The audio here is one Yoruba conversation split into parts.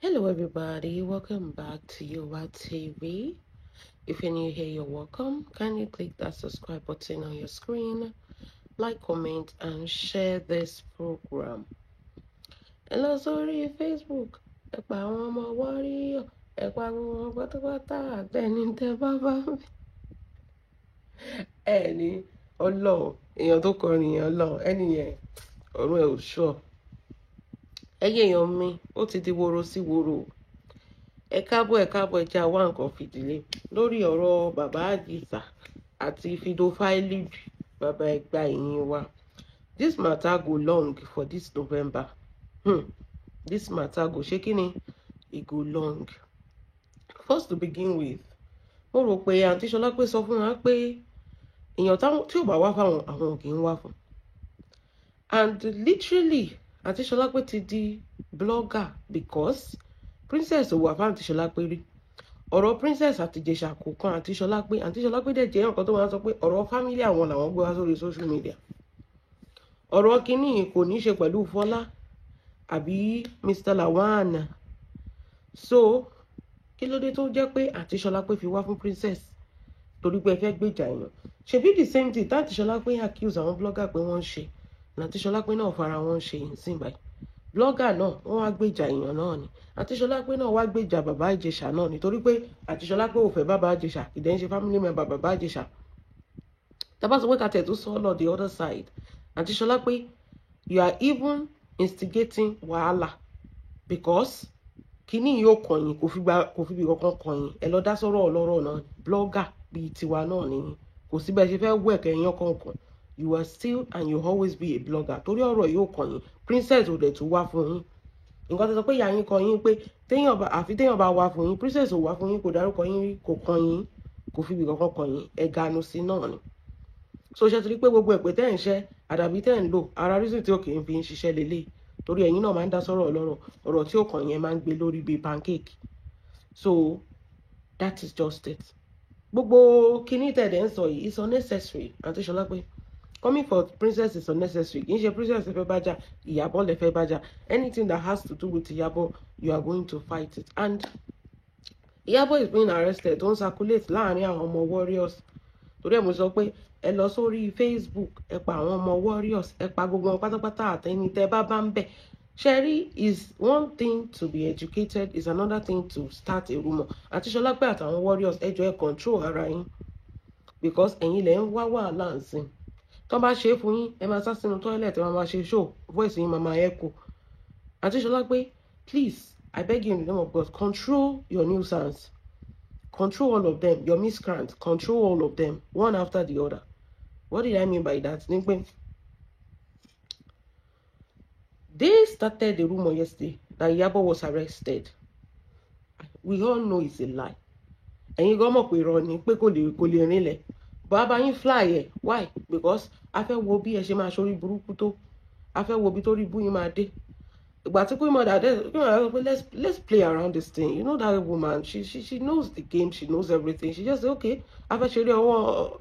Hello everybody, welcome back to Yowa TV. If you're new here, you're welcome. Kindly click that subscribe button on your screen, like, comment, and share this program. Hello, sorry, Facebook. Ẹ̀pà àwọn ọmọ warrior, ẹ̀pà àwọn pátápátá àtẹni tẹ́ bàbá mi. Ẹni Ọlọ́run, èèyàn tó kọrin yẹn Ọlọ́run, ẹni yẹn ọ̀run ẹ̀ ò ṣọ́. Ẹyẹ èèyàn mi, ó ti di woro sí woro. Ẹ káàbọ̀ ẹja wá nǹkan fìdílé lórí ọ̀rọ̀ bàbá Ijesha àti fídófáìlì bàbá ẹgbà ìyìn wa. This matter go long for this November. This matter go ṣé kí ni? E go long. First to begin with, mo rò pé àǹtí Ṣọlá pé sọ fún wa pé èèyàn tí ò bá wá fáwọn àwọn ò kì í wá fún. And literally àǹtí Ṣọlá pé ti di blogger because princess ò wà fún àǹtí Ṣọlá pé rí. Ọ̀rọ̀ princess àti Ijesha kò kan àǹtí Ṣọlá pé dẹ̀ jẹ́ nǹkan tó máa ń sọ pé ọ̀rọ̀ family àwọn làwọn gbé wá sórí social media. Ọ̀rọ̀ kínní kò ní ṣe pẹ̀lú Fọlá àbí Mr. Lawan. So kí ló dé tó jẹ́ pé àǹtí Ṣọlá pé fi wá fún princess torí pé ẹ fẹ́ gbèjà èèyàn. Ṣebí the same thing táǹtí Ṣọlá pé accuse àwọn blogger pé wọ́n ń ṣe àǹtí Ṣọlá pé náà fara wọn ṣe ìsìn báyìí. Blogger náà wọ́n wá gbèjà èèyàn náà ni àǹtí Ṣọlá pé náà wá gbèjà bàbá Ijesha náà nítorí pé àǹtí Ṣọlá pé ò fẹ́ bàbá Ijesha ìdẹ́ ń ṣe family member bàbá Ijesha. Tàbá sọ pé ká tẹ̀ tó sọ lọ the other side àǹtí Ṣọlá pé you are even instigating wàhálà because kíní yóò kọ̀yìn kò fi bí kankan kọ̀yìn ẹ lọ dá sọ́rọ̀ ọlọ́rọ̀ náà blogger bíi tiwa náà nìyí kò sí bẹ́ẹ̀ ṣe fẹ́ wẹ̀ kẹ́yìn ọkọ̀ọ̀kan. You are still and you always be a blogger torí ọ̀rọ̀ yóò kàn yín princess ò dẹ̀ tún wá fún yín nǹkan tó sọ pé ìyá yín kàn yín pé téèyàn bá wá fún yín princess ò wá fún yín kò dárúkọ yín rí kò kàn yín kò fi ibì kankan kàn yín ẹ ganu sí náà ni. So ṣe ti rí pé gbogbo ẹ̀pẹ́ tẹ́ ń ṣẹ́ àdàbí tẹ́ ń lò ara reason tí ó kì í fi ń ṣiṣẹ́ lélẹ̀ torí ẹ̀yin náà máa ń dá sọ́rọ̀ ọlọ́rọ̀ ọ̀rọ̀ tí ó kàn yẹn máa ń gbé lórí bíi pancake. So that is just it. Gbogbo kíní tẹ̀dẹ̀ ń sọ yìí is unnecessary àǹtí Ṣọlá pé coming for princess is unnecessary. Kì í ṣe princess lè fẹ́ bájà Iyabo lè fẹ́ bájà anything that has to do with Iyabo you are going to fight it. And Iyabo is being arrested tó ń circulate láàrin àwọn ọmọ warriors torí ẹ̀ mo sọ pé ẹ lọ sórí Facebook ẹ pa àwọn ọmọ warriors ẹ pa gbogbo wọn pátápátá àtẹni tẹ bá ń bẹ̀. Sherry is one thing to be educated is another thing to start a rumour. Àti Ṣọlá pé àtàwọn warriors ẹ jọ̀ọ́ ẹ control ara yín because ẹ̀yin lẹ ń wá wàhálà ń sìn. Tó bá ṣe é fún yín ẹ máa sá sínú toilet ẹ máa ṣe show voice yín máa echo. Àti Ṣọlá pé please I beg you in the name of God control your nuisance. Control all of them your miscreants control all of them one after the other. What did I mean by that? They started the rumor yesterday that Iyabo was arrested. We all know it's a lie. Ẹ̀yin gan mọ̀ pé irọ́ ni pé kò lè rinlẹ̀. Bàbá yín fly ẹ̀ why? Because a fẹ́ wo bí ẹ ṣe máa ṣorí burúkú tó. A fẹ́ wo bí tó rí bú yín máa dé. Ìgbà tí kò mọ̀ dàdé let's play around this thing. You know that woman she knows the game she knows everything. She just say okay a fẹ́ ṣeré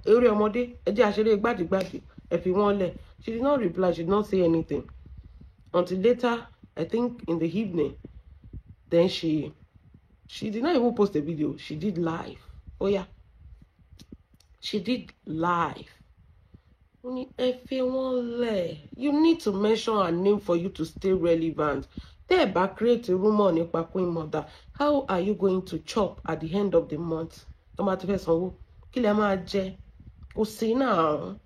eré ọmọdé ẹ jẹ́ àṣeré gbàdìgbàdì ẹ fi wọ́n lẹ̀. She did not reply she did not say anything until later I think in the evening then she did not even post a video she did live. Oh yeah she did live. You need to mention her name for you to stay relevant. Thereby create a rumor nípa Queen Mother. How are you going to chop at the end of the month? Now.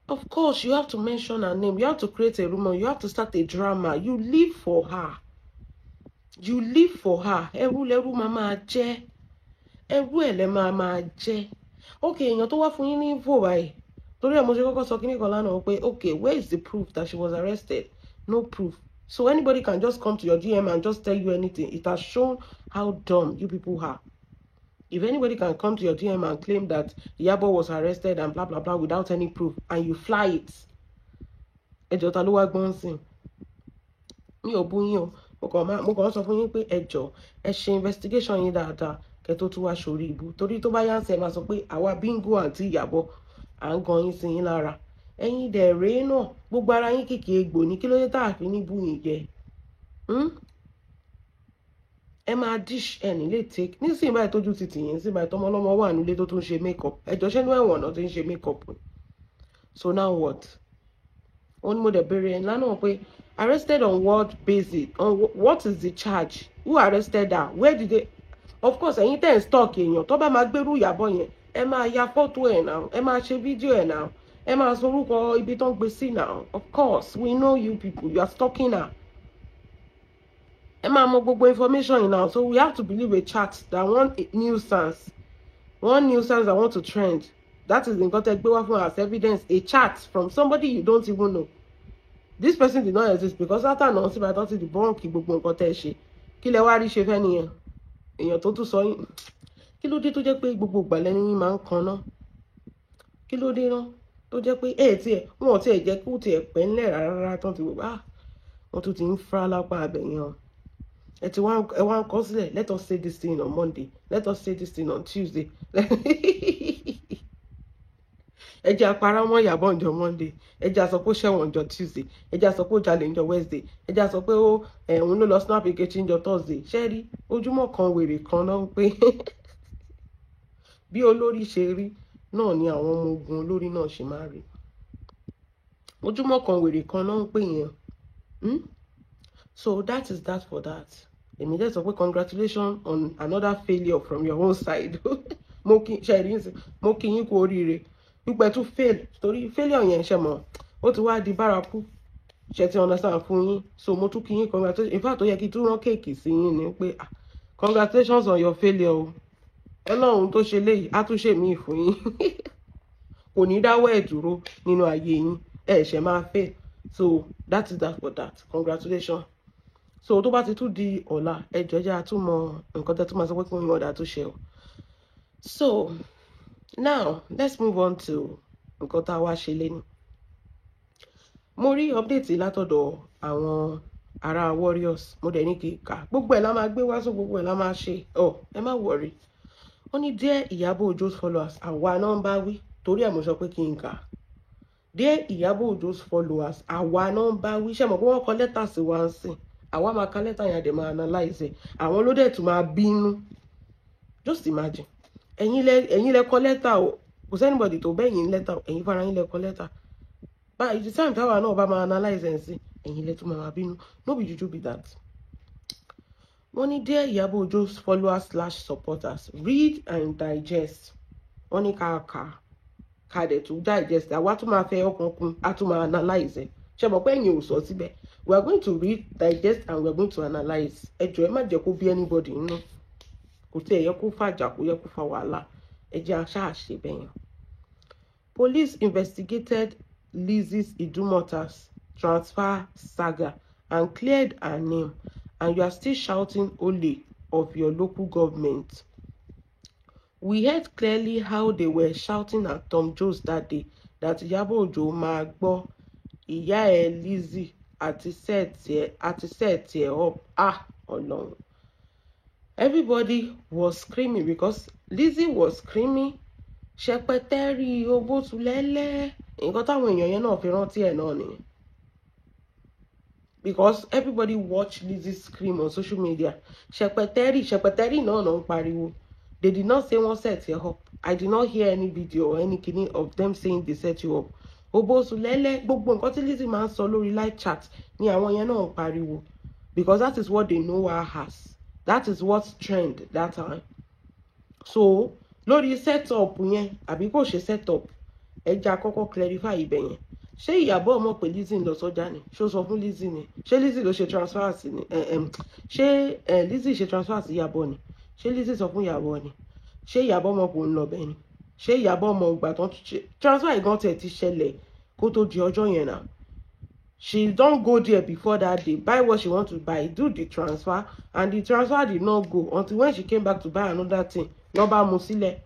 Of course, you have to mention her name. You have to create a rumor. You have to start a drama. You live for her. You live for her. Ẹrú mama jẹ́. Ẹrú ẹ̀lẹ́ mama jẹ́. Okay, èèyàn tó wá fún yín ní info báyìí. Torí ẹ̀ mo ṣe kọ́kọ́ sọ kíní kan lánàá pé okay, where is the proof that she was arrested? No proof. So anybody can just come to your DM and just tell you anything. It has shown how dumb you people are. If anybody can come to your DM and claim that Iyabo was arrested and blah, blah, blah without any proof and you fly it. Ẹjọ́ ta ló wá gbọ́n sìn. Mi ò bú yín o. Mo kàn sọ fún yín pé ẹjọ́ ẹ ṣe investigation yín dáadáa kẹ́ tó tún wá sórí ibu. Torí tó bá yá ń sẹ́ máa sọ pé àwa Bingo àti Iyabo à ń gan yín sí yín lára. Ẹ̀yin dẹ̀ rèé náà gbogbo ara yín kìkì egbò ní kí ló dé tá a fi ní bú yín jẹ. ẹ máa dish ẹni lè take nísìnyí báyìí tójú ti tìyìn sí báyìí tọmọ ọlọ́mọ wà nílé tó tún ṣe makeup ẹjọ́ ṣẹ́nu ẹ̀wọ̀n náà tó ń ṣe makeup. So now what? One more the burial lánàá pé arrested on what basis? On what is the charge? Who arrested her? Where did they? Of course, ẹ̀yin tẹ́ ń stalk èèyàn tó bá máa gbérú Iyabo yẹn ẹ máa ya fọ́tò ẹ̀ náà ẹ máa ṣe fídíò ẹ̀ náà ẹ máa sọ orúkọ ibi tó ń gbé sí náà. Of course, we know you people. You are stalking her. Ẹ máa mọ gbogbo information now. So we have to believe a chat that one nuisance I want to trend. That is in contact as evidence, a chat from somebody you don't even know. This person did not exist because after announcing by the debunk gbogbo nǹkan tẹ́ ṣe. Kí lẹ wá rí ṣe fẹ́ nìyẹn. Èèyàn tó tún sọ yín. Kí ló dé tó jẹ́ pé gbogbo ìgbà lẹ́nu yín máa ń kan ná? Kí ló dé ná? Tó jẹ́ pé wọn ò tiẹ̀ jẹ́ kó tiẹ̀ pẹ́ ńlẹ̀ rárá tán ti wò wọ́n tún ti ń fra lápá abẹ̀yàn. Ẹ wá ń kọ sílẹ̀, let us say this thing on Monday, let us say this thing on Tuesday. Ẹ jẹ́ apara mọ́ Iyabo ọjọ́ Monday, ẹ jẹ́ sọ pé ó ṣẹ̀wọ̀n ọjọ́ Tuesday, ẹ jẹ́ sọ pé ó jalè ọjọ́ Wednesday, ẹ jẹ́ sọ pé òun ló lọ snap Ikechi ọjọ́ Thursday. Ṣé rí ojúmọ́ kan wèrè kan náà pé bí olórí ṣe rí náà ni àwọn ọmọ ogun olórí náà ṣe máa rí. Ojúmọ́ kan wèrè kan náà pé yẹn. So that is that for that. Èmi dẹ̀ sọ pé congratulations on another failure from your own side. Mo kí yín kú oríire. Nípa tún fail torí failure yẹn ṣe mọ̀ ó ti wá di bárakú. Ṣé ti understand fún yín? So mo tún kí yín congratulations. In fact ó yẹ kí tún rán kéèkì sí yín ni pé congratulations on your failure o. Ọlọ́run tó ṣe léyìí á tún ṣe míì fún yín. Kò ní dáwọ́ ẹ̀ dúró nínú ayé yín. Ẹ ṣe máa fail. So that is that for that. Congratulations. So tó bá ti tún di ọ̀la ẹjọ́ jẹ́ àtúmọ̀ nǹkan tẹ́ tún máa sọ pé kí wọ́n yọ̀ọ̀dà tó ṣe o. So now let's move on to nǹkan tá a wá ṣe léni. Mo rí update látọ̀dọ̀ àwọn ará Warriors mo dẹ̀ ní kí n kà gbogbo ẹ̀ la máa gbé wá so gbogbo ẹ̀ la máa ṣe ẹ má worry. Ó ní dear Iyabo Ojo's followers àwa náà ń bá wí torí ẹ̀ mo sọ pé kí n kà. Dear Iyabo Ojo's followers àwa náà ń bá wí ṣe mọ̀ pé wọ́n kọ lẹ́tà sí wa ń sìn. Àwa máa ka lẹ́tà yẹn dẹ̀ máa analyze ẹ̀ àwọn ló dẹ̀ tún máa bínú. Just imagine ẹ̀yin lẹ kọ lẹ́tà o kò sẹ́nibọ̀dì tó bẹ́yìn lẹ́tà ẹ̀yin fara yín lẹ kọ lẹ́tà. By the time táwa náà bá máa analyze ẹ̀ sí ẹ̀yin lẹ tún máa bínú. No be juju be that. Wọ́n ní dear Iyabo Ojo's followers / supporters read and digest. Wọ́n ní ká dẹ̀ tún digest àwa tún máa fẹ́ ọkàn kún a tún máa analyze ẹ̀. Ṣé mọ̀ pé ẹ̀yin ò sọ síbẹ̀. We are going to read, digest, and we are going to analyze. Ẹ jọ̀ọ́ ẹ má jẹ́ kó bí anybody nínú. Kò tí ẹ yẹ kó fàjà kó yẹ kó fa wàhálà. Ẹ jẹ́ aṣáà ṣe bẹ́yẹn. Police investigated Lizzy's Idumota's transfer saga and cleared her name, and you are still shouting ole of your local government. We heard clearly how they were shouting at Tom Jones that day that Iyabo Ojo máa gbọ́ ìyá ẹ̀ Lizzy àti set ẹ̀ up. Ọlọ́run. Everybody was screaming because Lizzy was screaming ṣẹpẹtẹ́rì Obotulẹ́lẹ́ nǹkan táwọn èèyàn yẹn náà fi rántí ẹ̀ náà nìyẹn. Because everybody watched Lizzy scream on social media. Ṣẹpẹtẹ́rì náà ń pariwo. They did not say wọ́n set you up. I did not hear any video or any kinní of them saying they set you up. Obotulẹ́lẹ́ gbogbo nǹkan tí Lizzy máa ń sọ lórí live chat ni àwọn yẹn náà ń pariwo. Because that is what they know her as. That is what trend that time. So lórí setup yẹn àbí kò ṣe setup ẹja kọ́kọ́ clarify ibẹ̀ yẹn. Ṣé Iyabo mọ̀ pé Lizzy ń lọ sọ́jà ni? Ṣé ó sọ fún Lizzy ni? Ṣé Lizzy ló ṣe transfer sí ni? Ṣé Lizzy ṣe transfer sí Iyabo ni? Ṣé Lizzy sọ fún Iyabo ni? Ṣé Iyabo mọ̀ kò ń lọ bẹ́ẹ̀ ni? Ṣé Iyabo mọ̀ ìgbà tán transfer ìgan tẹ̀ ti ṣẹlẹ̀ kó tó di ọjọ́ yẹn náà? She don't go there before that day, buy what she want to buy, do the transfer, and the transfer did not go until when she came back to buy another thing. Nọba musile.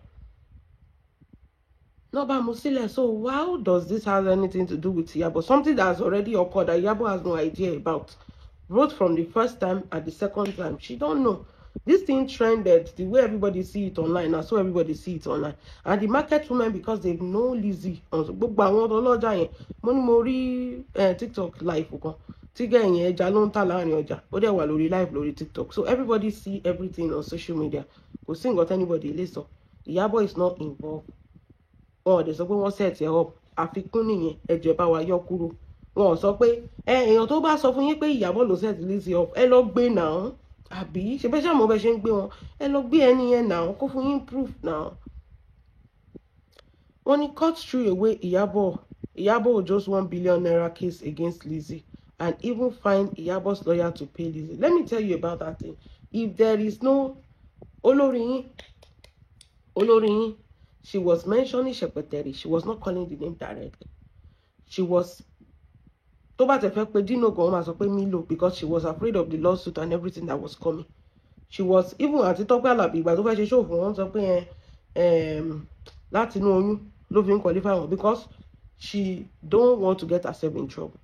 So how does this have anything to do with Iyabo? Something that has already occurred that Iyabo has no idea about. Both from the first time and the second time. She don't know. This thing trended the way everybody see it online, and so everybody see it online. And the market women, because they know Lizzy, TikTok live, tí gẹ̀yìn ẹja ló ń tà láàrin ọjà ó dẹ̀ wà lórí live lórí TikTok, so everybody see everything on social media. Kò sí nǹkan anybody lè sọ. Iyabo is not involved. Wọn ò dẹ̀ sọ pé wọ́n set ẹ̀ up. Àfikún nìyẹn, ẹjọ́ bá wa yọ kúrò. Wọn ò sọ pé èèyàn tó bá sọ fún yín pé Iyabo ló set Lizzy up, ẹ lọ gbé náà. Àbí ṣe bẹ́ẹ̀ ṣàmọ́ bẹ́ẹ̀ ṣe ń gbé wọn, ẹ lọ gbé ẹni yẹn náà kó fún yín proof náà. When he cut through away Iyabo just 1 billion naira case against Lizzy and even find Iyabo's lawyer to pay Lizzy. Let me tell you about that thing. If there is no Olorin, she was mentioning Shepeteri. She was not calling the name directly. She was Dino Milo because she was afraid of the lawsuit and everything that was coming. She was even at the top of the but she show for one something Latino loving qualify because she don't want to get herself in trouble.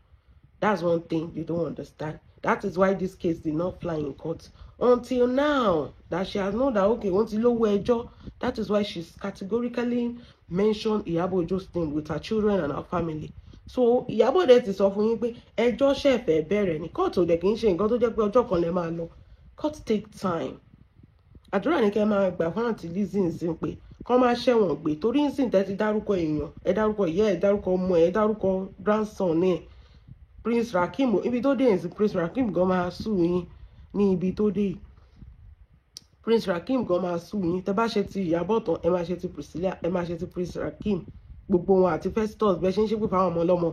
That's one thing you don't understand. That is why this case did not fly in court until now that she has known that okay, once you know where Joe, that is why she's categorically mentioned Iyabo Ojo's name with her children and her family. So Iyabo that is offering pé ẹjọ́ ṣe fẹ́ bẹ̀rẹ̀ ní court ò dẹ̀ kì í ṣe nǹkan tó jẹ́ pé ọjọ́ kan lè máa lọ. Court take time. Àdúrà ní kẹ́ máa gbà fún àǹtí Lizzy nsìn pé kọ́ máa ṣẹ̀wọ̀n gbé torí nsìn tẹ́ ti dárúkọ èèyàn, ẹ dárúkọ ìyá ẹ dárúkọ ọmọ ẹ dárúkọ grandson ní Prince Rakim. Ibi tó dé nsìn Prince Rakim gan máa sue yín ní ibi tó dé. Prince Rakim gan máa sue yín. Tẹ́ bá ṣe ti Iyabo tán ẹ máa ṣe ti Priscilla, ẹ máa ṣe ti Prince Rakim. Gbogbo wọn àti Festus bẹ́ẹ̀ ṣe ń ṣe pé fáwọn ọmọ ọlọ́mọ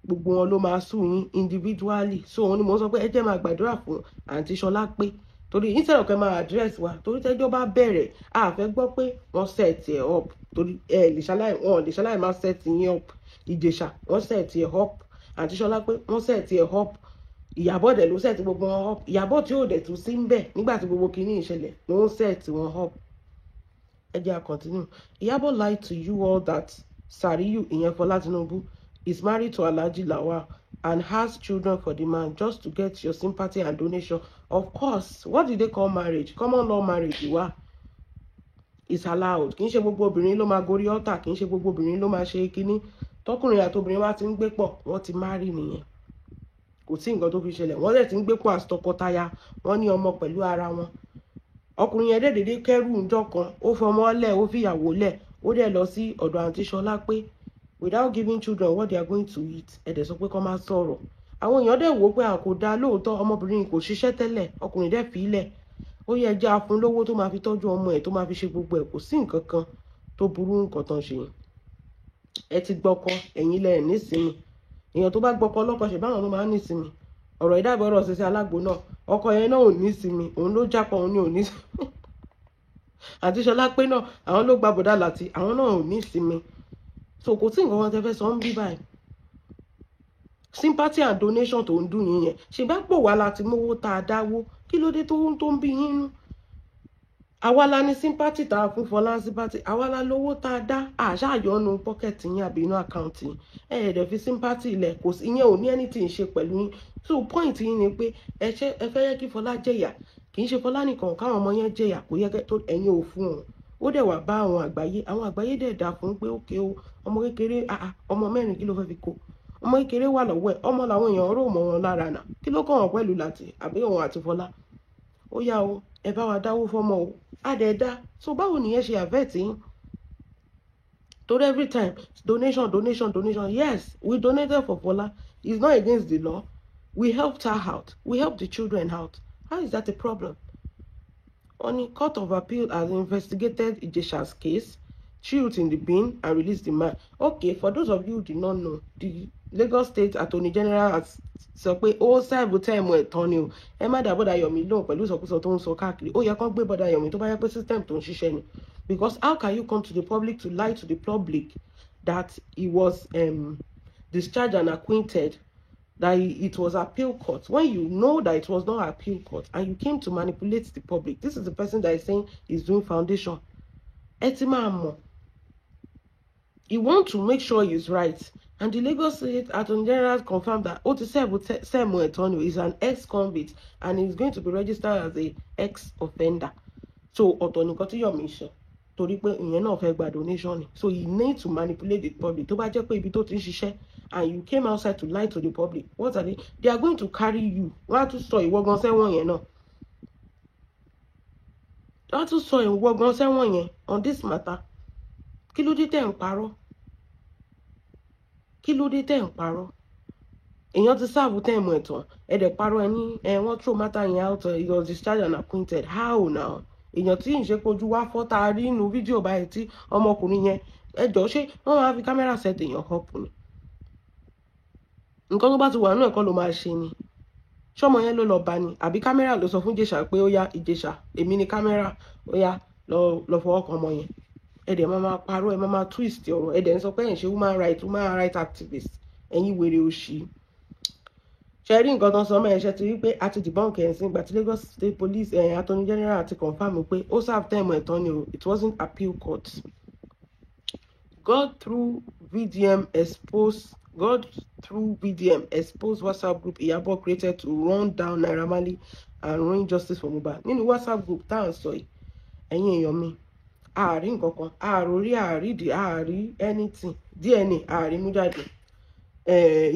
gbogbo wọn ló máa sue yín individually. So òun ni mo sọ pé ẹ jẹ́ máa gbàdúrà fún àǹtí Ṣọlá pé torí instead of kẹ́ máa address wa torí tẹ́jọ́ bá bẹ̀rẹ̀ a fẹ́ gbọ́ pé wọ́n set ẹ̀ up torí lè ṣaláì máa set yín up. Ijesha wọ́n set ẹ̀ up, àǹtí Ṣọlá pé wọ́n set ẹ̀ up. Iyabo dẹ̀ ló set gbogbo wọn up. Iyabo tí ò dẹ̀ tún sí ń bẹ̀ nígbà tí gbogbo kìíní ìṣẹ̀lẹ̀ ló ń set wọn up. Ẹ jẹ́ a continue. Iyabo lied to you all that Sariyu ìyẹn Fọlá Tinubu is married to Alhaji Lawal and has children for the man just to get your sympathy and donation. Of course, what did they call marriage? Common law marriage is allowed. Kì í ṣe gbogbo obìnrin ló máa gorí altar, kì í ṣe gbogbo obìnrin ló máa ṣe kíní. Tọkùnrin àti obìnrin wá ti ń gbé pọ̀, wọ́n ti marry nìyẹn. Kò sí nǹkan tó fi ṣẹlẹ̀. Wọ́n dẹ̀ ti ń gbé pọ̀ as tọkọtaya, wọ́n ní ọmọ pẹ̀lú ara wọn. Ọkùnrin yẹn dédé kẹ́rù ńjọ́ kan, ó fọmọ lẹ̀, ó fìyàwó lẹ̀, ó dẹ̀ lọ sí ọ̀dọ̀ àǹtí Ṣọlá pé without giving children what they are going to eat, ẹ dẹ̀ sọ pé kó máa sọ̀rọ̀. Àwọn èèyàn dẹ̀ wò pé a kò dá lóòótọ́, ọmọbìnrin kò ṣiṣẹ́ tẹ́lẹ̀, ọkùnrin dẹ̀ fi ilẹ̀. Ó yẹ jẹ́ afun lówó tó máa fi tọ́jú ọmọ ẹ̀ tó máa fi ṣe gbogbo ẹ̀, kò sí nǹkan kan tó burú nǹkan tán ṣe. Ẹ ti gbọ́kọ ẹ̀yin lẹ̀ nísìnyí. Èèyàn tó bá gbọ́kọ lọ́kọ ṣe báwọn ló máa ń nísìnyí. Ọ̀rọ̀ ìdàbọ̀ ọ̀rọ̀ ṣẹṣẹ alágbo náà, ọkọ yẹn náà ò nísìnyí, òun ló jápọ̀ òun ní ò nísìnyí. Àǹtí Ṣọlá pé náà àwọn ló gba bọ̀dá láti àwọn náà ò nísìnyí. So kò tí nǹkan wọn tẹ́ fẹ́ sọ ń bí báyìí. Sympathy and donation tó ń dùn yín yẹn ṣe bá pò wá láti mówó tá a dáwó, kí ló dé tó ń bí yín nú. Àwa la ní sympathy tá a fún Fọlá sympathy, àwa la lówó tá a dá àṣàyọnu pocket yín àbí inú account yín. Dẹ̀ fi sympathy ilẹ̀ kò sí ìyẹn ò ní anything ṣe pẹ̀lú yín. So point yín ni pé ẹ fẹ́ yẹ kí Fọlá jẹ̀yà, kì í ṣe Fọlá nìkan káwọn ọmọ yẹn jẹ̀yà, kò yẹ tó ẹ̀yin ò fún wọn. Ó dẹ̀ wá bá àwọn àgbáyé dẹ̀ dà fún pé ókè o ọmọ kékeré ọmọ mẹ́rin kí ló fẹ́ fi kó ọmọ kékeré wà lọ́wọ́ ẹ̀, ọmọ làwọn èèyàn rò mọ́ wọn lára náà, kí ló kàn wọ́n pẹ̀lú láti àbí òun àti Fọlá. Ó yá o ẹ bá wa dáwó fọ́mọ o àdẹ̀dá. So báwo nìyẹn ṣe àfẹ́ẹ̀tì yín? Torí every time donation. Yes, we donated for Fọlá. It's not against the law. We helped her out. We helped the children out. How is that a problem? Only Court of Appeal has investigated Ijesha's case, threw it in the bin, and released the man. Okay, for those of you who did not know, the Lagos State Attorney General has sọ pé ó ṣàìbò tẹ́ẹ̀mù ẹ̀tàn ni o. Ẹ má dá Bọ́dà Yomi lóhùn pẹ̀lú ìsọkúsọ tó ń sọ káàkiri. Ó yẹ kán gbé Bọ́dà Yomi tó bá yẹ pé system tó ń ṣiṣẹ́ ni. Because how can you come to the public to lie to the public that he was discharged and acquitted, that it was appeal court, when you know that it was not appeal court and you came to manipulate the public? This is the person that is saying he's doing foundation. He wants to make sure he's right. And the Lagos State Attorney General confirmed that Otisemu Etonio is an ex-convict and is going to be registered as an ex-offender. So Otonikoto Yomi torí pé ìyẹn náà fẹ́ gba donation ni. So he needs to manipulate the public. Tó bá jẹ́ pé ibi tó ti ń ṣiṣẹ́ and you came outside to lie to the public, what are they? They are going to carry you. Wọ́n á tún sọ ìwọ gan sẹ́wọ̀n yẹn náà. Wọ́n á tún sọ ìwọ gan sẹ́wọ̀n yẹn on this matter. Kí ló dé tẹ́ ń parọ́? Kí ló dé tẹ́ ń parọ́? Èèyàn ti sáàbù tẹ́ẹ̀mù ẹ̀tàn, ẹ̀dẹ̀ parọ́ ẹni wọ́n throw matter yẹn out, it was discharged and acquitted. How now? Èèyàn tí ń ṣe kojú wá fọ́ta rí inú fídíò báyìí tí ọmọkùnrin yẹn ẹjọ́ ṣé wọ́n máa fi kámẹ́rà set èèyàn up ni? Nǹkan tó bá ti wà nínú ẹ̀kọ́ ló máa ṣe ni. Ṣọ́mọ yẹn ló lọ bá ni àbí kámẹ́rà ló sọ fún Ijesha pé ó yá Ijesha èmi ni kámẹ́rà ó yá lọ fọwọ́ kan ọmọ yẹn. Ẹ̀dẹ̀ máa parọ́, ẹ máa twist ọ̀rọ̀, ẹ̀dẹ̀ ń sọ pé ẹ̀ ń ṣe human right activist, ẹ̀yin wèrè òṣì. Ṣé rí nǹkan tó ń sọ ọmọ ẹ̀ṣẹ̀ ti rí pé a ti debunk ẹ̀ sí ìgbà tí Lagos State Police Attorney General ti confirm pé ó serve term ẹ̀tàn ni o, it wasn't appeal court. God through VDM exposed WhatsApp group Iyabo created to run down Naira Marley and ruin justice for Mohbad. Nínú WhatsApp group tá à ń sọ yìí, ẹ̀yin èèyàn mi, ààrí nǹkan kan, ààrórí ààrídì ààrí anything, DNA ààrí mú jáde.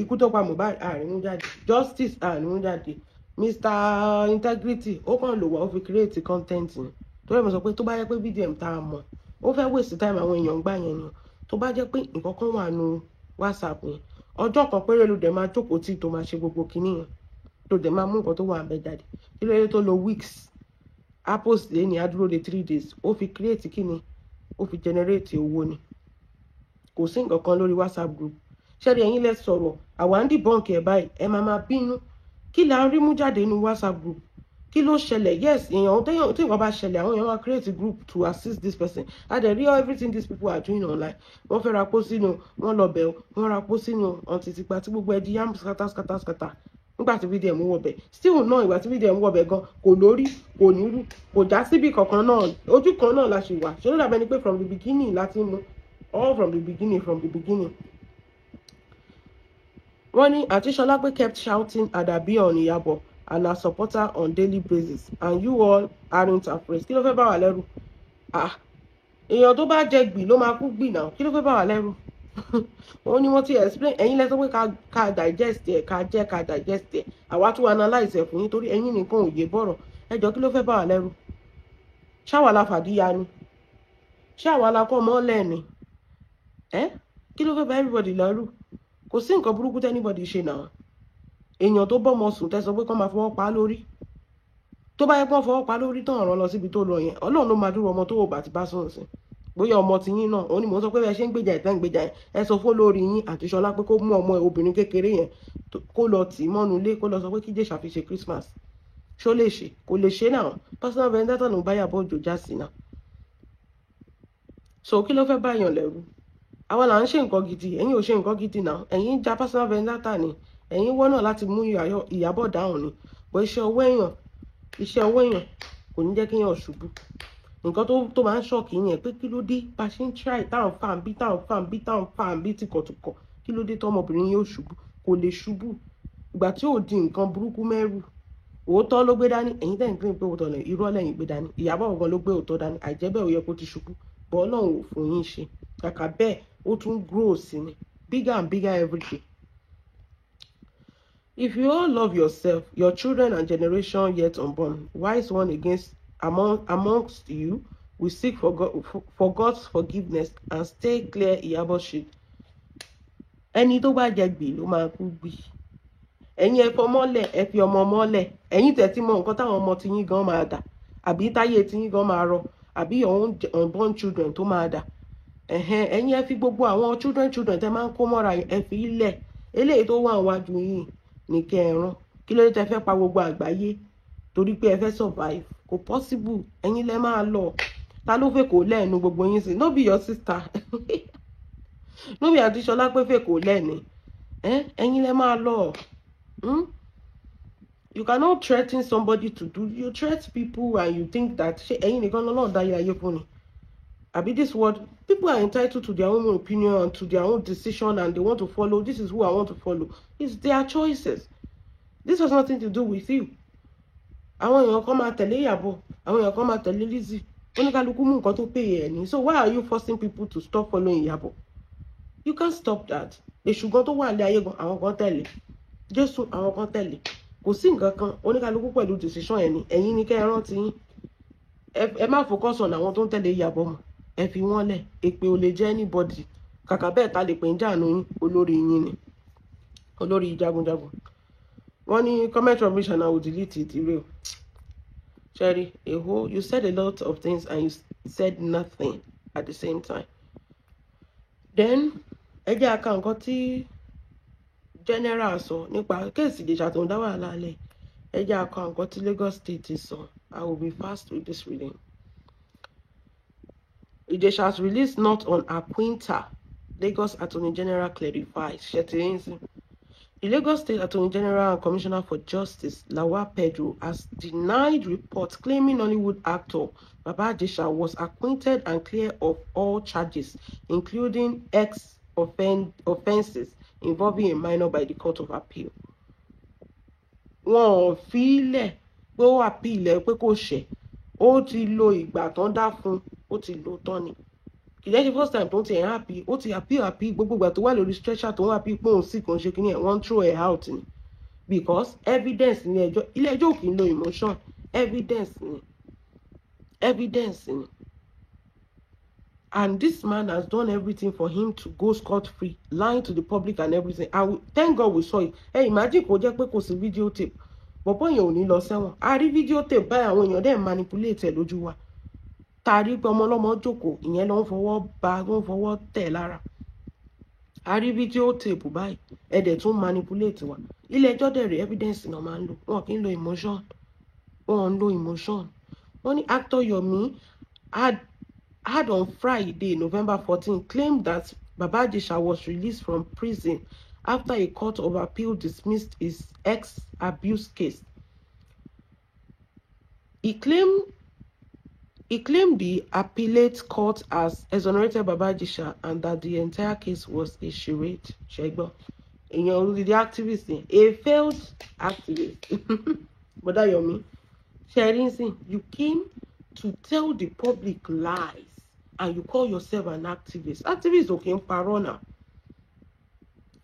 Ikú tó pa Mohbad ààrí mú jáde. Justice ààrí mú jáde. Mr. Integrity ó kàn lò wá ó fi create content ni. Torí mo sọ pé tó bá yẹ pé VDM tá a mọ̀, ó fẹ́ waste time àwọn èèyàn gbà yẹn ni. Tó bá jẹ́ pé nǹkan kan wà nù WhatsApp yẹn, ọjọ́ kan péré ló dẹ̀ máa jókòó tí tó máa ṣe gbogbo kinní yẹn, tó dẹ̀ máa mú nǹkan tó wà ń bẹ jáde. Kí ló dé tó lo weeks, a post lé ní adúró de 3 days, ó fi create kinní, ó fi generate owó ni. Kò sí nǹkan kan lórí WhatsApp group. Ṣẹ́rí ẹ̀yin lẹ sọ̀rọ̀, àwa ń debunk ẹ̀ báyìí, ẹ máa bínú. Kí la ń rí mú jáde nínú WhatsApp group? Kí ló ṣẹlẹ̀? Yes, èèyàn tí nǹkan bá ṣẹlẹ̀, àwọn èèyàn máa create a group to assist this person. And they real everything these people are doing online. Wọ́n fẹ́ rapó sínú, wọ́n lọ bẹ̀, wọ́n rapó sínú ọ̀ntì tìgbà tí gbogbo ẹ̀dí yam scatter. Nígbà tí VDM wọ̀ bẹ̀, still náà ìgbà tí VDM wọ̀ bẹ̀ gan, kò lórí, kò nírú, kò já síbì kankan náà, ojú kan náà la ṣe wà. Ṣé ló dàbẹ́ ni pé from the beginning láti mú, all from the beginning. Wọ́n ní Aunty Sholape kept shouting Adabi on Iyabo and her supporter on daily basis, and you all aren't afraid. Kí ló fẹ́ bá wa lẹ́rù? Èèyàn tó bá jẹ gbì ló máa kú gbì náà. Kí ló fẹ́ bá wa lẹ́rù? Wọ́n ní wọ́n ti explain, ẹ̀yin lẹ sọ pé ká digest ẹ̀, ká digest ẹ̀. Àwa tún analyze ẹ̀ fún yín torí ẹ̀yin nìkan ò yé bọ̀rọ̀. Ẹ jọ̀ọ́ kí ló fẹ́ bá wa lẹ́rù? Ṣáwa la fàdíya ni? Ṣáwa la kọ́ mọ́lẹ̀ ni? Kí ló fẹ́ bá everybody lẹ́rù? Kò sí nǹkan burúkú tẹ́ anybody ṣe náà. Èèyàn tó bọ́mọ sùn tẹ́ sọ pé kán máa fọwọ́ pa lórí. Tó bá yẹ kán fọwọ́ pa lórí tán ọ̀rọ̀ lọ síbi tó lọ yẹn, Ọlọ́run ló máa dúró ọmọ tó wò bá ti bá sùn sí. Bóyá ọmọ ti yín náà, òun ni mò ń sọ pé ẹ ṣe ń gbèjà ìtàn gbèjà yẹn. Ẹ sọ fún olórí yín Aunty Shola pé kó mú ọmọ obìnrin kékeré yẹn kó lọ tì mọ́nu ilé, kó lọ sọ pé kí Ijesha fi ṣe Christmas. Ṣó lè ṣe? Kò lè ṣe náà. Personal vendetta ló ń bá Iyabo Ojo já sí náà. So kí ló fẹ́ bá yàn lẹ́rù? Àwa là ń ṣe nǹkan gidi, ẹ̀yin ò ṣe nǹkan gidi náà. Ẹ̀yin já personal vendetta ni. Ẹ̀yin wọ́n náà láti mú Iyabo dáhùn ni. Bó iṣẹ́ ọwọ́ èèyàn kò ní jẹ́ kí èèyàn ṣubú. Nǹkan tó máa ń ṣọ́ọ̀kì yẹn pé kí ló dé bá ṣe ń try táwọn fà ń bí tìkọ̀tìkọ̀. Kí ló dé tọ́mọbìnrin yóò ṣubú? Kò lè ṣubú. Ìgbà tí ò di nǹkan burúkú mẹ́rù. Òótọ́ ló gbé dání, ẹ̀yin tẹ́ ń gbé pé òótọ́ lẹ̀, irọ́ lẹ́yìn gbé dání. Iyabo ọ̀gán ló gbé òótọ́ dání, àìjẹ́bẹ̀ ò yẹ kó ti ṣubú. Bọ́ Ọlọ́run ò fún yín ṣe. Kàkà bẹ́ẹ̀ ó tún grow sí ni, bigger and bigger every day. If you all love yourself, your children and generation yet unborn, wise one amongst you will seek for God's forgiveness and stay clear Iyabo shit. Ẹni tó bá jẹ gbì ló máa kú gbì. Ẹ̀yin ẹ fọmọ́lẹ̀, ẹ fi ọmọ mọ́lẹ̀. Ẹ̀yin tẹ̀tí mọ nǹkan táwọn ọmọ tí yín gan máa dà, àbí táyé tí yín gan máa rọ, àbí your unborn children tó máa dà. Ẹ̀yin ẹ fi gbogbo àwọn children tẹ́ máa ń kó mọ́ra ẹ fi ilẹ̀. Eléyìí tó wà níwájú yín ní kẹrán. Kí ló dé tẹ́ fẹ́ pa gbogbo àgbáyé torí pé ẹ fẹ́ survive? Kò possible. Ẹ̀yin lẹ máa lọ. Ta ló fẹ́ kó lẹ́nu gbogbo yín sí? No be your sister. No be Aunty Shola pé fẹ́ kó lẹ́ni. Ẹ̀yin lẹ máa lọ. You cannot threaten somebody to do. You threat people and you think that ẹ̀yin nìkan lọ́lọ́run dá ayé fún ni. Àbí this word, people are entitled to their own opinion and to their own decision, and they want to follow. This is who I want to follow. It's their choices. This has nothing to do with you. Àwọn èèyàn kan máa tẹ̀lé Iyabo, àwọn èèyàn kan máa tẹ̀lé Lizzy. Oníkálukú mú nǹkan tó pè é ní. So why are you forcing people to stop following Iyabo? You can't stop that. Èṣù gan tó wà ní ayé gan àwọn kan tẹ̀lé. Jésù àwọn kan tẹ̀lé. Kò sí nǹkan kan oníkálukú pẹ̀lú decision ẹ̀ ni. Ẹ̀yin ni kẹ́ ẹ rántí yín. Ẹ má focus on àwọn tó ń tẹ̀lé Iyabo mọ́. Ẹ fi wọ́n lẹ̀. Èpè ò lè jẹ́ anybody. Kàkà bẹ́ẹ̀ ta lè pè ń jàánú yín. Olórí yín ni. Olórí jagunjagun. Wọ́n ní comment rubbish and I will delete it. Real. Sherry, you said a lot of things and you said nothing at the same time. Then, ẹ jẹ́ ká nǹkan tí general sọ nípa kéèsì Ijesha tó ń dá wàhálà lẹ̀. Ẹ jẹ́ ká nǹkan tí Lagos State sọ. I will be fast with this reading. Ijesha's release not on acquainter. Lagos Attorney General clarifies. The Lagos State Attorney General and Commissioner for Justice, Lawal Pedro, has denied reports claiming Nollywood actor Baba Ijesha was acquitted and clear of all charges, including offences involving a minor by the Court of Appeal. Wọ́n fi lẹ̀ pé ó appeal pé kò ṣẹ̀. Ó ti lo ìgbà tán dá fún, ó ti lo tán ni. Kìí ṣe first time tó ti ẹ̀ happy, ó ti appeal gbogbo ìgbà tó wà lórí stretcher tó ń happy pé òun sì kàn ṣe kí ni ẹ̀ wọ́n throw ẹ̀ out ni. Because evidence ní ẹjọ́, ilé ẹjọ́ kì í lo emotion, evidence ni. And this man has done everything for him to go scot-free, lying to the public and everything. And thank God we saw it. Hey, imagine kò jẹ́ pé kò sí videotape. Bọ̀bọ́ yẹn ò ní lọ sẹ́wọ̀n. A rí videotape báyìí àwọn èèyàn dẹ̀ manipulate ẹ̀ lójú wa. Tari pé ọmọ ọlọ́mọ jókòó ìyẹn ló ń fọwọ́ tẹ̀ lára. A rí videotape báyìí ẹ̀dẹ̀ tún manipulate wa. Ilé ẹjọ́ dẹ̀ rí evidence náà máa ń lò. Wọn kì í lo emotion. Wọ́n ń lo emotion. Wọ́n ní actor Yomi had on Friday, November 14, claimed that Baba Ijesha was released from prison after a court of appeal dismissed his ex-abuse case. He claimed the appellate court has exonerated Baba Ijesha and that the entire case was a charade. Shegbo. In your the activist, a failed activist. But that Yomi, sharing, you came to tell the public lies and you call yourself an activist. Activist okay paro now.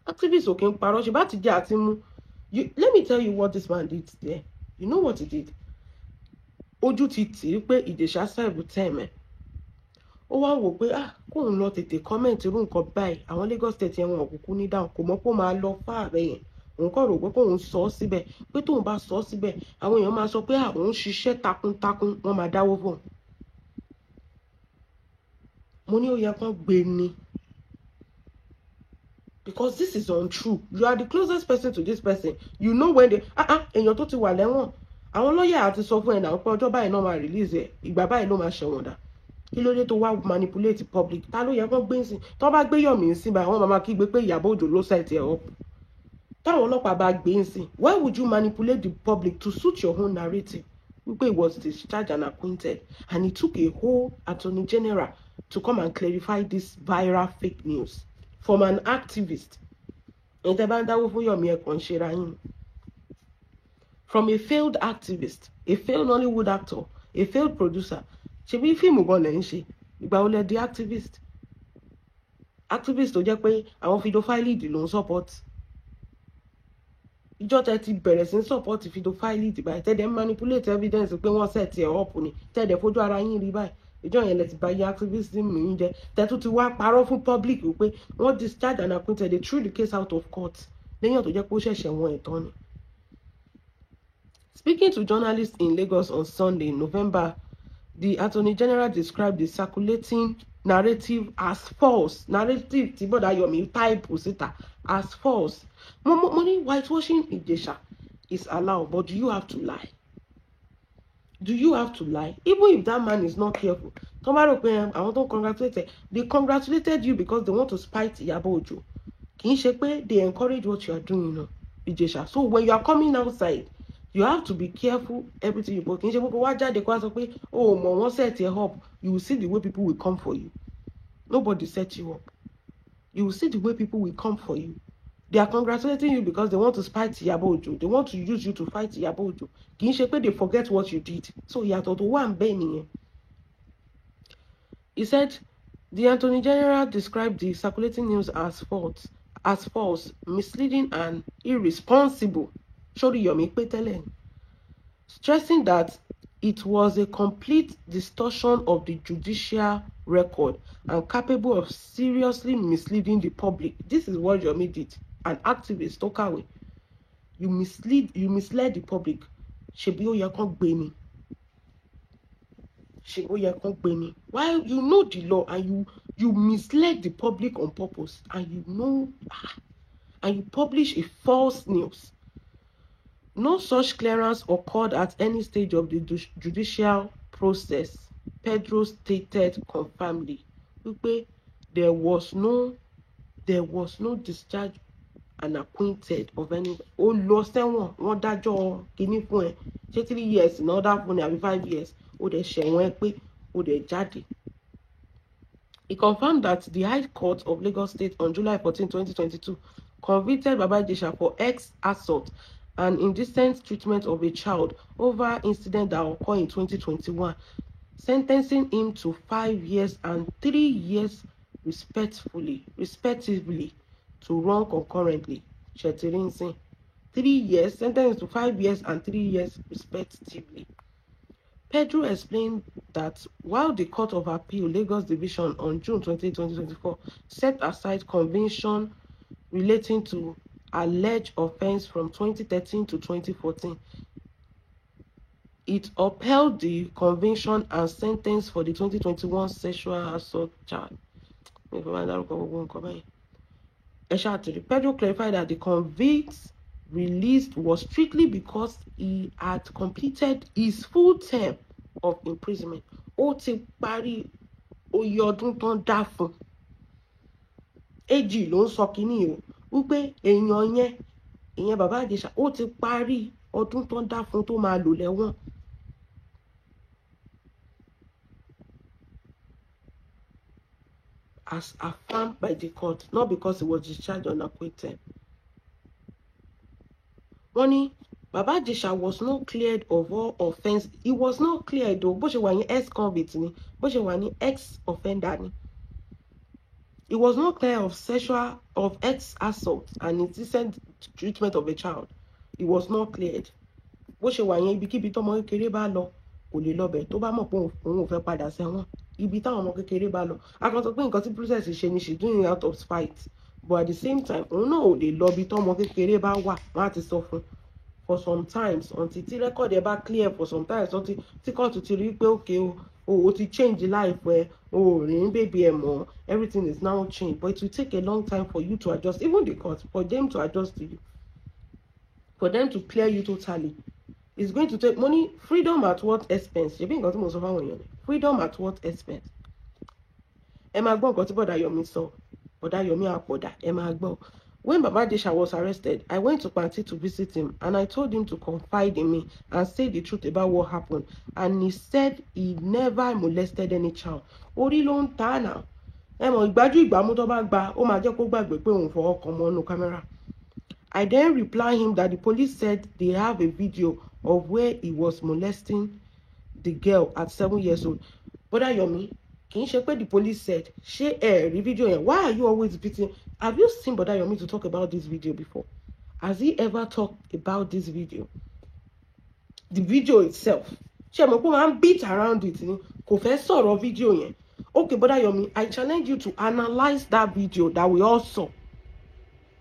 Activist okay paro. Let me tell you what this man did there. You know what he did? Ojú ti tì pé Ijesha serve time. Ó wá wò pé kóun lọ tètè comment irú nǹkan báyìí. Àwọn Lagos State yẹn wọn kúkú ní dáhùn kò mọ̀ pé ó máa lọ fà rẹ̀ yẹn. Òun kọ́ rò pé kóun sọ síbẹ̀ pé tóun bá sọ síbẹ̀ àwọn èèyàn máa sọ pé àwọn ń ṣiṣẹ́ takuntakun wọ́n máa dáwó fún. Mo ní ó yẹ kán gbé ni. Because this is untrue. You are the closest person to this person. You know when they èèyàn tó ti wà lẹ́wọ̀n. Àwọn lọ́yà àti sọ fún ẹ̀ náà pé ọjọ́ báyìí náà máa release ẹ̀ ìgbà báyìí ló máa ṣẹ̀wọ̀n dà. Kí ló dé tó wá manipulate public? Ta ló yẹ kán gbé sí? Tó bá gbé Yomi sí báyìí wọ́n máa kígbe pé Iyabo Ojo ló set ẹ̀ up. Táwọn ọlọ́pàá bá gbé sí, why would you manipulate the public to suit your own narrative? Wípé he was discharged and acquitted and it took a whole attorney general to come and clarify this viral fake news from an activist. Ẹ̀yin tẹ́ bá ń dáwó fún Yomi ẹ̀ kàn ṣe ra yín. From a failed activist, a failed Nollywood actor, a failed producer. Ṣebí fíìmù gan lẹ̀ ń ṣe. Ìgbà wo lẹ di activist? Activist tó jẹ́ pé àwọn pedophile ló ń support. Ìjọ tẹ́ ti bẹ̀rẹ̀ sí support pedophile báyìí tẹ́dẹ̀ manipulate evidence pé wọ́n set ẹ̀ up ni tẹ́dẹ̀ fojú ara yín rí báyìí. Ìjọ yẹn lẹ ti bá yẹ activism yín jẹ́. Tẹ́tù ti wá parọ́ fún public wípé wọ́n discharged and acquitted. They threw the case out of court. Lẹ́yìn tó jẹ́ pé ó ṣẹ̀ṣẹ̀ wọn ẹ̀tọ́ ni. Speaking to journalists in Lagos on Sunday, November, the Attorney General described the circulating narrative as false. Narrative, Tiboda Yomi type as false. Money whitewashing Ijesha is allowed, but do you have to lie? Do you have to lie? Even if that man is not careful. Tomorrow, I want to congratulate. They congratulated you because they want to spite Iyabo Ojo. Kì í ṣe pé they encourage what you are doing, Ijesha. So when you are coming outside, you have to be careful everything you put. Kì í ṣe pé wá jáde kó sọ pé oh mo wọ́n set you up. You will see the way people will come for you. Nobody set you up. You will see the way people will come for you. They are congratulating you because they want to spite Iyabo Ojo. They want to use you to fight Iyabo Ojo. Kì í ṣe pé they forget what you did. So ìyàtọ̀ tó wà ń bẹ nìyẹn. He said The Attorney General described the circulating news as false, misleading, and irresponsible. Yomi Petelen, stressing that it was a complete distortion of the judicial record and capable of seriously misleading the public. This is what Yomi did. An activist, Tokawe. You misled the public. Ṣebí ó yẹ kán gbé ni. While you know the law and you misled the public on purpose, and you know, and you publish a false news. No such clearance occurred at any stage of the judicial process. Pedro stated confirmedly, there was no discharge and acquitted of any. Ó lọ sẹ́wọ̀n, wọ́n dájọ́ kíní fún ẹ. Ṣé 3 years in order fún ẹ àbí 5 years? Ó dẹ̀ ṣẹ̀wọ̀n ẹ pé ó dẹ̀ jáde. He confirmed that the High Court of Lagos State on July 14, 2022 convicted Baba Ijesha for assault and indecent treatment of a child over incident that occurred in 2021, sentencing him to 5 years and 3 years respectively to run concurrently. 3 years, sentenced to 5 years and 3 years respectively. Pedro explained that while the Court of Appeal Lagos Division on June 20, 2024 set aside conviction relating to alleged offense from 2013 to 2014, it upheld the conviction and sentence for the 2021 sexual assault charge. Pedro clarified that the convict's release was strictly because he had completed his full term of imprisonment. Ó ti parí oyè ọdún tán dá fún. AG ló ń sọ kíní o, wípé èèyàn yẹn Baba Ijesha, ó ti parí ọdún tán dá fún tó máa lò lẹ́wọ̀n. As affirmed by the court, not because he was discharged or acquitted. Wọ́n ní Baba Ijesha was not cleared of all offence. He was not cleared though. Bó ṣe wà ní ex-convict ni, bó ṣe wà ní ex-offender ni. He was not cleared of ex-assault and indecent treatment of a child. He was not cleared. Bó ṣe wà yẹn ibikíbi tọ́mọ kékeré bá lọ kò lè lọ bẹ̀ tó bá mọ̀ pé òun ò fẹ́ padà sẹ́wọ̀n. Ibi táwọn ọmọ kékeré bá lọ. A kan sọ pé nǹkan tí process ṣe ni she doing it out of spite. But at the same time, òun náà ò lè lọ ibi tọ́mọ kékeré bá wà, wọ́n á ti sọ fún for some times until tí record ẹ bá clear for some times until tí court ti rí pé okay o ti change life ẹ o rí ní baby ẹ mọ́, everything is now changed, but it will take a long time for you to adjust, even the court, for them to adjust to you, for them to clear you totally. It's going to take money. Freedom at what expense? Ṣebí nǹkan tí mo sọ fáwọn èèyàn ni. Freedom at what expense? Ẹ máa gbọ́ nǹkan tí bọ̀dá Yomi sọ. Bọ̀dá Yomi àpọ̀dà, ẹ máa gbọ́. When Baba Ijesha was arrested, I went to Panti to visit him, and I told him to confide in me and say the truth about what happened. And he said he never molested any child. Orí ló ń ta náà. Ẹ mọ̀ ìgbájú ìgbàmú tó bá gba, ó máa jẹ́ kó gbàgbé pé òun fọwọ́ kan mọ́ nínú camera. I then replied him that the police said they have a video of where he was molesting the girl at 7 years old. Bọ̀dá Yomi, kì í ṣe pé the police said, ṣé ẹ rí video yẹn? Why are you always beating? Have you seen Bọ̀dá Yomi to talk about this video before? Has he ever talked about this video? The video itself. Ṣé mo pé máa ń beat around it ni? Kò fẹ́ sọ̀rọ̀ video yẹn. Okay, Bọ̀dá Yomi, I challenge you to analyze that video that we all saw.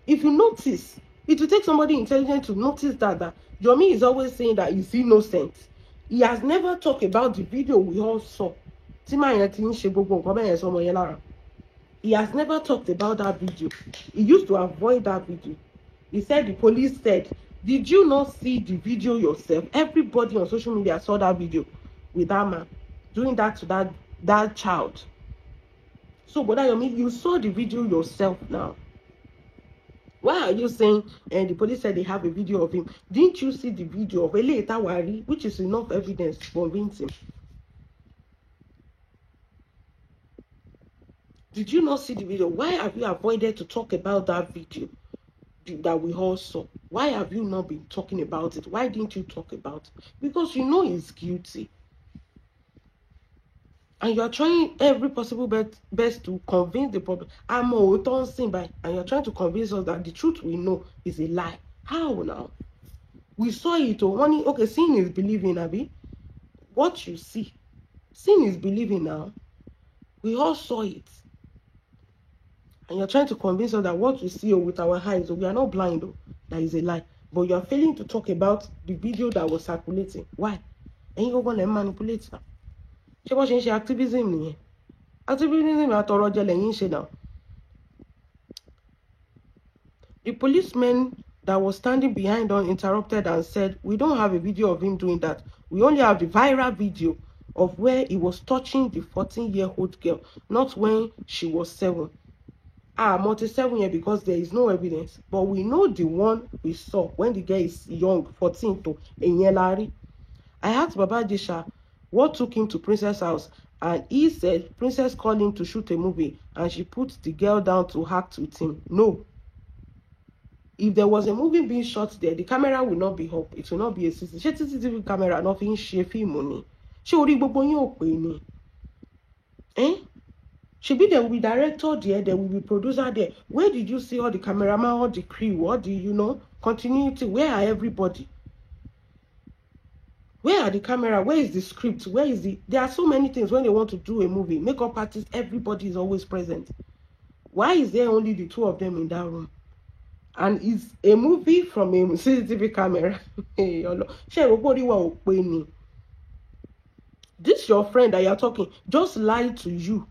If you notice, it will take somebody intelligent to notice that Yomi is always saying that he's innocent. He has never talked about the video we all saw. Tí máa yẹn ti ń ṣe gbogbo nǹkan bẹ́ẹ̀ yẹn sọmọ yẹn lára. He has never talked about that video. He used to avoid that video. He said the police said, did you not see the video yourself? Everybody on social media saw that video with that man doing that to that child. So, Bọ̀dá Yomi, you saw the video yourself now. Why are you saying and the police said they have a video of him? Didn't you see the video of Ele Itawari, which is enough evidence to convince him? Did you not see the video? Why have you avoided to talk about that video that we all saw? Why have you not been talking about it? Why didn't you talk about it? Because you know he's guilty. and you're trying every possible best to convince the public. I'm a by, and you're trying to convince us that the truth we know is a lie. How now? We saw it. Okay, seeing is believing, Abby. What you see, seeing is believing now. We all saw it. And you're trying to convince us that what we see with our eyes, we are not blind, that is a lie. But you're failing to talk about the video that was circulating. Why? And you're going to manipulate now. Ṣé bó ṣe ń ṣe activism nìyẹn? Activism àtọrọ jẹ lẹ́yìn ṣe now. The policeman that was standing behind us interrupted and said, "We don't have a video of him doing that. We only have the viral video of where he was touching the 14-year-old girl, not when she was 7. Multi 7 years because there is no evidence. But we know the one we saw when the girl is young, 14 to Enyelari." I asked Baba Ijesha what took him to Princess house, and he said Princess called him to shoot a movie and she put the girl down to act with him. No. If there was a movie being shot there, the camera will not be up. It will not be a CCTV camera, nothing shaky money. She already ni. Should there will be director there, there will be producer there. Where did you see all the cameraman, all the crew, what do you know? Continuity, where are everybody? Where are the camera? Where is the script? Where is the... There are so many things when they want to do a movie. Makeup artists, everybody is always present. Why is there only the two of them in that room? And it's a movie from a CCTV camera. This your friend that you're talking just lied to you.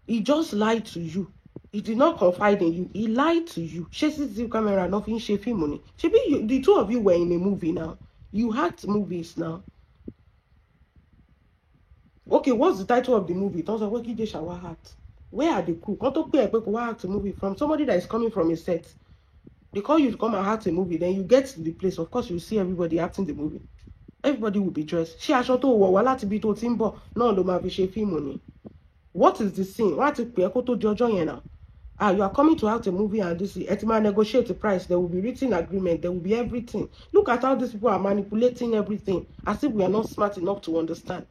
He just lied to you. He did not confide in you. He lied to you. CCTV camera, nothing, money. The two of you were in a movie now. You had movies now. Okay, what's the title of the movie? Where are the crew? Act a movie from somebody that is coming from a set. They call you to come and act a movie. Then you get to the place. Of course, you see everybody acting the movie. Everybody will be dressed. What is the scene? You are coming to act a movie and this is negotiate the price. There will be written agreement. There will be everything. Look at how these people are manipulating everything as if we are not smart enough to understand.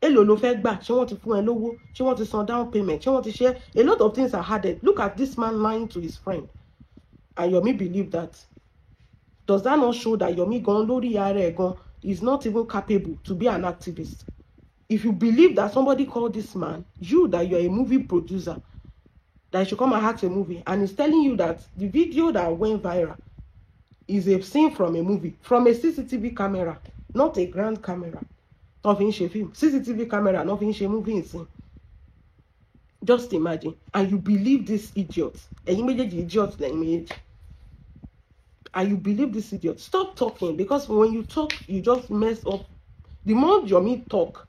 She want to phone logo. She want to send down payment. She want to share. A lot of things are added. Look at this man lying to his friend. And Yomi believe that. Does that not show that Yomi Lori is not even capable to be an activist? If you believe that somebody called this man, that you're a movie producer, that you should come and act a movie, and he's telling you that the video that went viral is a scene from a movie, from a CCTV camera, not a grand camera. Nothing film. CCTV camera, nothing movie scene. Just imagine. And you believe this idiot. And you made the idiot like me. And you believe this idiot. Stop talking, because when you talk, you just mess up. The more Yomi talk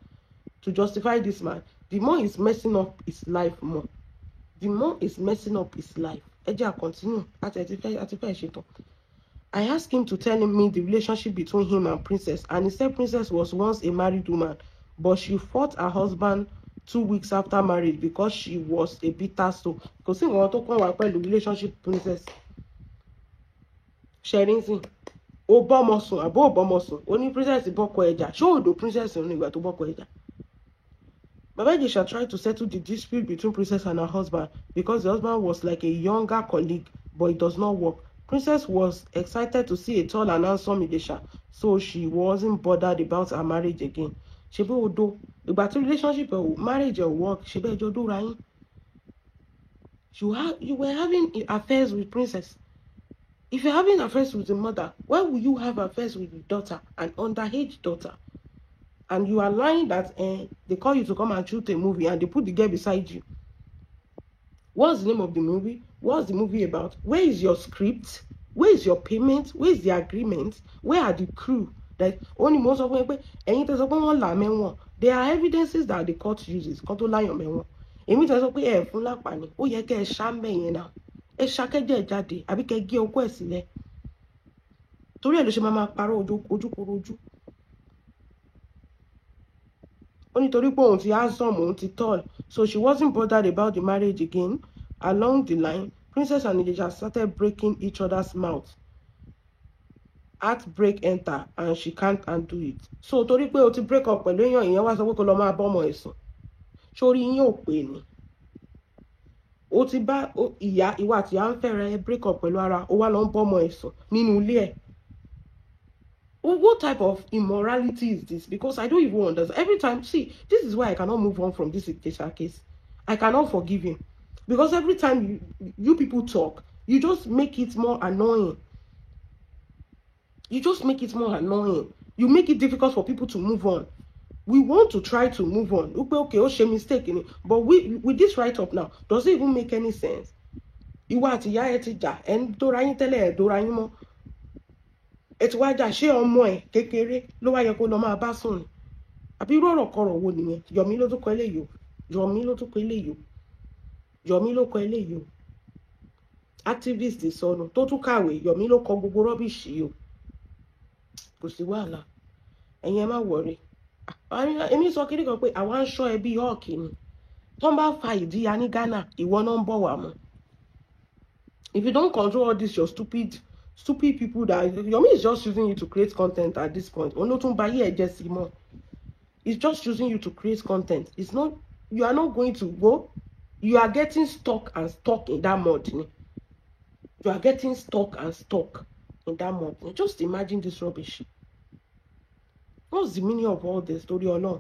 to justify this man, the more he's messing up his life more. The more is messing up his life. Eja continue. I asked him to tell me the relationship between him and Princess, and he said Princess was once a married woman, but she fought her husband 2 weeks after marriage because she was a bitter soul. Because see what to come the relationship Princess. Sharing thing. Obomosun, abo Obomosun. Only Princess is boko eja. Show the Princess only to boko eja. Baba Ijesha tried to settle the dispute between Princess and her husband because the husband was like a younger colleague, but it does not work. Princess was excited to see a tall and handsome Ijesha, so she wasn't bothered about her marriage again. Shebe odo, about relationship or marriage or work, shebe jodo rain. You were having affairs with Princess. If you're having affairs with the mother, why would you have affairs with the daughter, an underage daughter? And you are lying that they call you to come and shoot a movie and they put the girl beside you. What's the name of the movie? What's the movie about? Where is your script? Where is your payment? Where is the agreement? Where are the crew? That only most of them, there are evidences that the court uses. It means tall, so she wasn't bothered about the marriage again. Along the line, Princess and Ijesha started breaking each other's mouth. Heartbreak enter, and she can't undo it. So tori pe o ti break up pẹ̀lú èèyàn ìyẹn wá sọ pé kó lọ máa bọ́mọ ẹ̀sùn. sórí yín ò pé ni ó ti bá ìyá ìwà àti ìyá ń fẹ́rẹ̀ break up pẹ̀lú ara ó wá lọ ń bọ́mọ ẹ̀sùn nínú ilé ẹ̀. What type of immorality is this? Because I don't even understand. Every time, see, this is why I cannot move on from this Ijesha case. I cannot forgive him. Because every time you people talk, you just make it more annoying. You just make it more annoying. You make it difficult for people to move on. We want to try to move on. Okay, oh, she mistake in it. But with this write-up now, does it even make any sense? Ìwà àti ìyá ẹ ti jà, and dóra yín tẹ́lẹ̀, dóra yín mọ́. Ètò wájà ṣé ọmọ ẹ̀ kékeré ló wá yẹ kó lọ máa bá sùn ni? Àbí irú ọ̀rọ̀ kọ̀rọ̀ wo nìyẹn? Yọ̀mí ló tún kọ eléyìí o. Yọ̀mí ló tún kọ eléyìí o. Yọ̀mí ló kọ eléyìí o. Activist sọnù tó tún kàwé, Yọ̀mí ló kọ gbogbo rọ́bìṣì yìí o. Kò sí wàhálà. Ẹ̀yin ẹ má wọ̀rí. Èmi sọ kiri kan pé àwa ń ṣọ́ ẹbí hawk ni. Tó ń bá fa ìdíya ní Ghana, ìwọ náà ń bọ̀ wá mọ́. If you don't control all this, your stupid people that Yomi is just using you to create content at this point. It's just using you to create content. It's not, you are not going to go. You are getting stuck and stuck in that mud. You are getting stuck and stuck in that mud. Just imagine this rubbish. What's the meaning of all this story alone?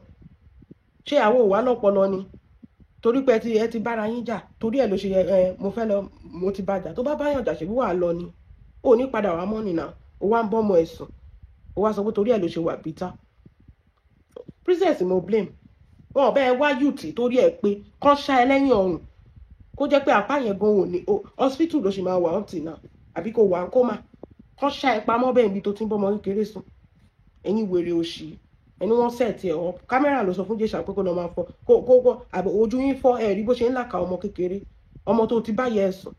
Ṣé àwọn wà lọ́pọlọ ni? Torí pé ẹ ti bára yín jà, torí ẹ ló ṣe mo fẹ́ lọ mo ti bàjà. Tó bá báyàn jà ṣe bí wà lọ ni. Ó ní padà wá mọ́ nìna. Ó wá ń bọ́mọ ẹ̀sùn. Ó wá sọ pé torí ẹ ló ṣe wà bíta. Princess mo blame. Wọ́n bẹ́ẹ̀ wá youth torí ẹ pé kán ṣá ẹ lẹ́yìn ọrùn. Kó jẹ́ pé apá yẹn gan ò ní hospital ló ṣe máa wà up till now. Àbí kó wà ń kómà. Kán ṣá ẹ pamọ́ bẹ́ẹ̀ níbi tó ti ń bọ́mọ kékeré sùn. Ẹ̀yin wèrè òṣì. Ẹni wọ́n set ẹ̀ up. Kámẹ́rà ló sọ fún Ijesha pé kó lọ máa fọ. Kó àbí ojú yín fọ́ ẹ rí bó ṣe ń làkà ọmọ kékeré. Ọmọ tó ti bá yẹ ẹ̀sùn.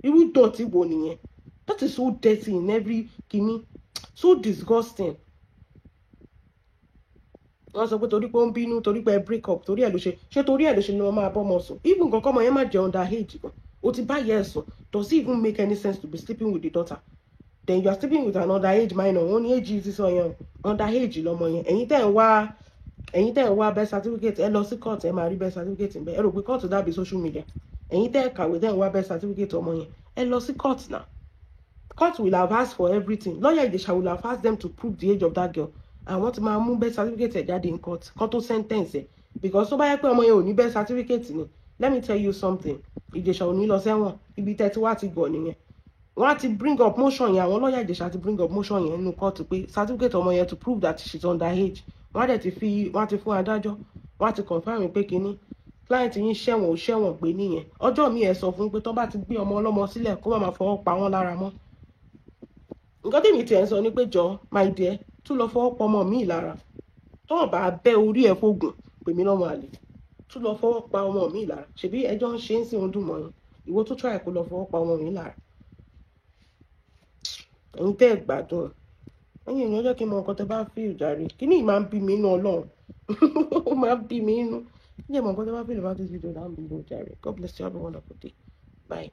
Irú ìdọ̀tí wo nìyẹn? That is so dirty in every kini. So disgusting. Wọ́n sọ pé torí pé ó ń bínú, torí pé break up, torí ẹ̀ ló ṣe. Ṣé torí ẹ̀ ló ṣe ni wọ́n máa bọ́mọ sùn? Even nǹkan kọ́mọ yẹn má jẹ́ underage. Ó ti bá yẹ ẹ̀sùn. Does it even make any sense to be sleeping with the daughter? Then you are sleeping with an underage minor. Only age is so young. Underage lọ́mọ yẹn. Ẹ̀yin tẹ́ ń wá birth certificate. Ẹ lọ sí court ẹ máa rí birth certificate ńbẹ̀. Ẹ rò pé court dàbí social media. Ẹ̀yin tẹ́ kàwé tẹ́ ń wá birth certificate ọmọ yẹn. Ẹ lọ sí court now. Court will have asked for everything. Lawyer Ijesha will have asked them to prove the age of that girl. And want máa mú birth certificate ẹ̀ jáde in court. Kan tó sentence ẹ̀. Because tó bá yẹ pé ọmọ yẹn ò ní birth certificate ni. Let me tell you something. Ijesha ò ní lọ sẹ́wọ̀n. Ibi tẹ́ ti wá ti gọ̀ nìyẹn. Wọ́n á ti bring up motion yẹn. Àwọn lawyer Ijesha ti bring up motion yẹn nínú court pé certificate ọmọ yẹn to prove that she's underage. Wọ́n á dẹ̀ ti fún adájọ́. Wọ́n á ti confirm pé kíní. Client yín ṣẹ̀wọ̀n ò ṣẹ̀wọ̀n gbé nìyẹn. Ọjọ́ mi ẹ sọ fún pé tó bá ti gbé ọmọ ọlọ́mọ sílẹ̀ kó má máa fọwọ́ pa wọ́n lára mọ́. Nǹkan tí mi ti ẹ̀ ń sọ ni pé jọ my dear tún lọ fọwọ́ pa ọmọ mi lára. Tó bá bẹ́ orí ẹ̀ fògùn pè mí lọ́mọ àlè. Tún lọ fọwọ́ pa ọmọ mi lára. Ṣebí ẹjọ́ ń ṣe ń sí ohun dùn mọ́ yín. Ìwọ tó try kó lọ fọwọ́ pa ọmọ mi lára. Ẹ̀yin tẹ́ ẹ gbádùn. Ẹ̀yin èèyàn jẹ́ kí n mọ nǹkan tẹ́ bá feel jàre. Kíní máa ń bí mi inú Ọlọ́run. Ó máa ń bí mi inú. Ǹjẹ́ mọ nǹkan tẹ́ bá feel about this video down below jàre. God bless you. Have a wonderful day. Bye.